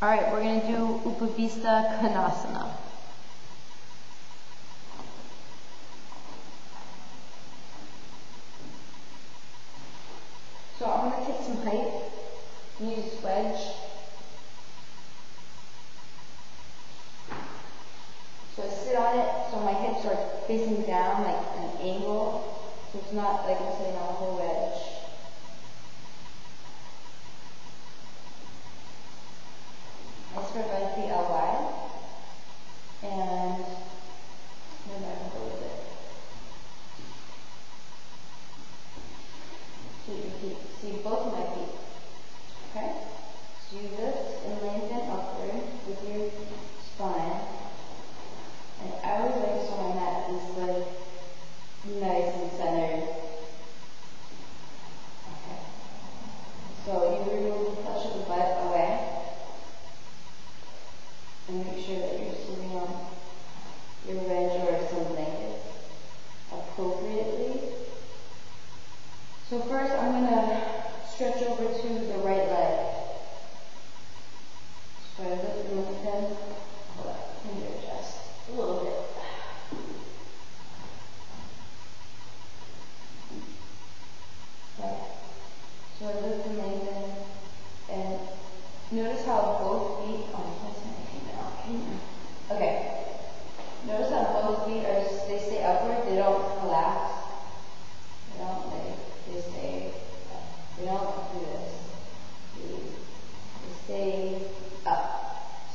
Alright, we're going to do Obavista Konasana. So I'm going to take some height. You just wedge. So I sit on it so my hips are facing down like an angle. So it's not like I'm sitting on a whole wedge. I spread my feet out wide. And move back up a little bit. See both of my feet. Okay? So you lift and lengthen upward with your spine. And I always like so my mat is like nice and centered. Okay. So you remove the flesh of the butt away. And make sure that you're sitting on your wedge or some blanket appropriately. So first I'm going to stretch over to the right leg. So I lift and lengthen. Hold on, let me adjust a little bit. Okay. So I lift and lengthen. And notice how both feet, that's my feet now. Okay. Notice how both feet they stay upward, they don't collapse. They don't they don't do this. They stay up.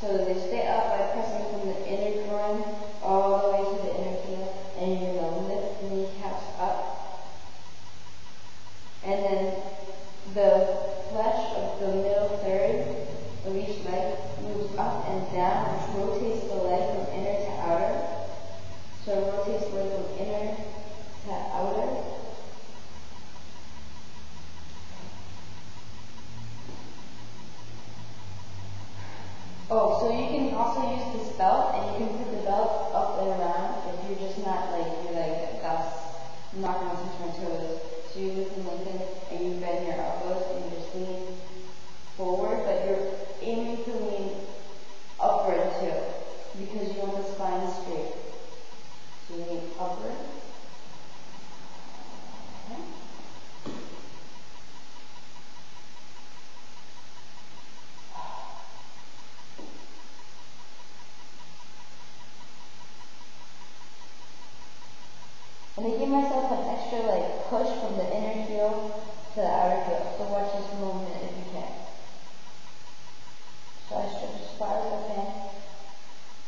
So they stay up by pressing from the inner groin all the way to the inner heel, and you're going to lift the kneecaps up. And then the flesh of the middle third of each leg moves up and down, which rotates the leg from inner to outer. So it rotates the leg from inner to outer. Oh, so you can also use this belt, and you can put the belt up and around if you're just not like, you're like, I'm not going to touch my toes. So you lift and lengthen, and you bend your elbows, and you just lean forward, but you're aiming to lean upward too, because you want the spine straight. So you lean upward. Okay. And I give myself an extra like push from the inner heel to the outer heel. So watch this movement if you can. So I stretch as far as I can,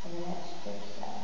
and then I stretch down.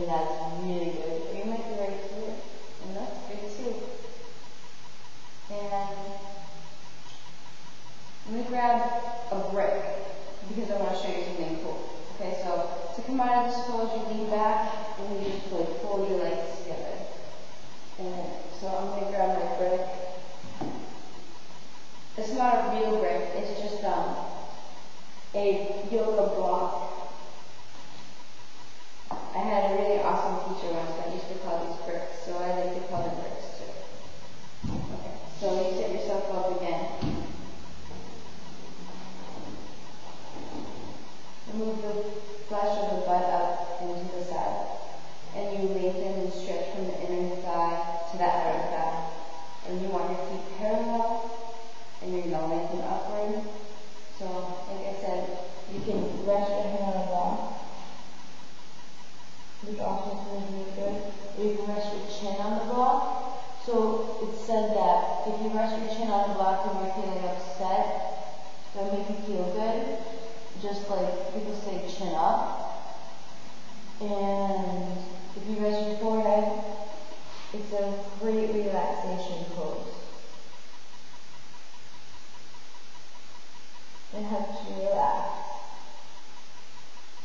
and that's really good. Or you might be right here, and that's good too. And I'm going to grab a brick because I want to show you something cool. Okay, so to come out of this pose, you lean back and you just like fold your legs together. And so I'm going to grab my brick. It's not a real brick, it's just a yoga block. I had a really awesome teacher once that used to call these bricks, so I like to call them bricks too. Okay, so you set yourself up again. Move the flesh of the butt up into the side. And you lengthen and stretch from the inner thigh to that outer thigh. And you want your feet parallel, and you're going to lengthen upward. So, like I said, you can rest your hand on the wall, which also feels really good. Or you can rest your chin on the block. So, it said that if you rest your chin on the block and you're feeling upset, it'll make you feel good. Just like people say, chin up. And if you rest your forehead, it's a great relaxation pose. It helps you relax.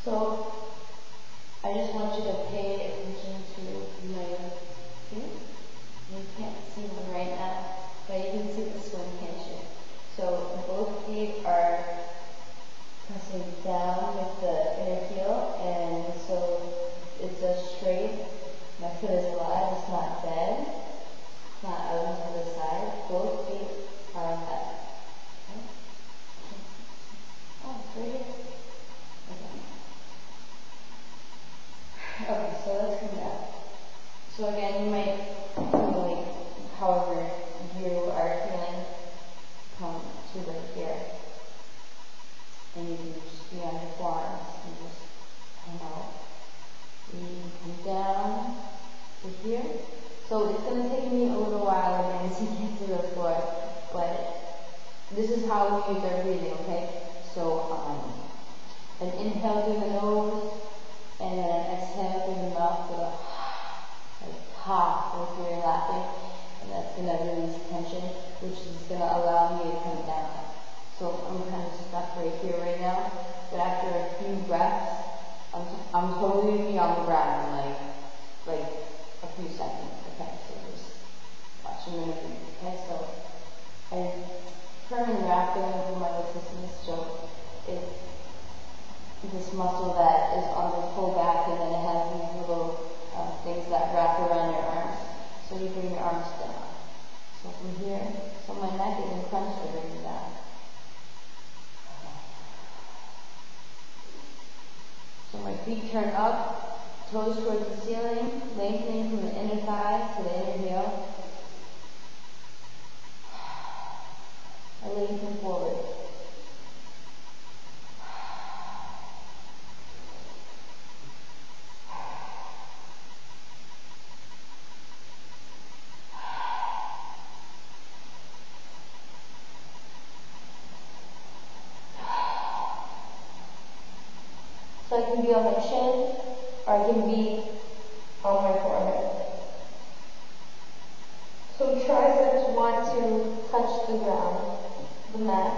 So I just want you to pay attention to my feet. You can't see one right now, but you can see the swing, can't you? So both feet are pressing down with the inner heel, and so it's a straight. My foot is alive, it's not dead, it's not out into the side. Both feet are ahead. Okay? Oh, it's right here. Okay. Okay, so let's come back. So again, you might, however you are feeling, come to right here. And you can just be on your forearms and just hang out. You can come down to here. So it's going to take me a little while again to get to the floor, but this is how we use our breathing, okay? So an inhale through the nose, and then an exhale through the mouth with a like ha, if you're laughing, and that's going to release tension, which is going to allow me to come down. So I'm kind of stuck right here right now, but after a few breaths, I'm totally going to be on the ground in like a few seconds. Okay, so just watch a minute. Okay, so I permanent wrapping over my latissimus, so it's this muscle that is on the full back, and then it has these little things that wrap around your arms. So you bring your arms down. So from here, so my neck is in crunch, so bring it down. So my feet turn up, toes towards the ceiling, lengthening from the inner thigh to the inner heel. I lengthen forward. So I can be on my chin, or I can be on my forehead. So triceps want to touch the ground, the mat.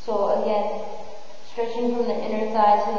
So again, stretching from the inner thigh to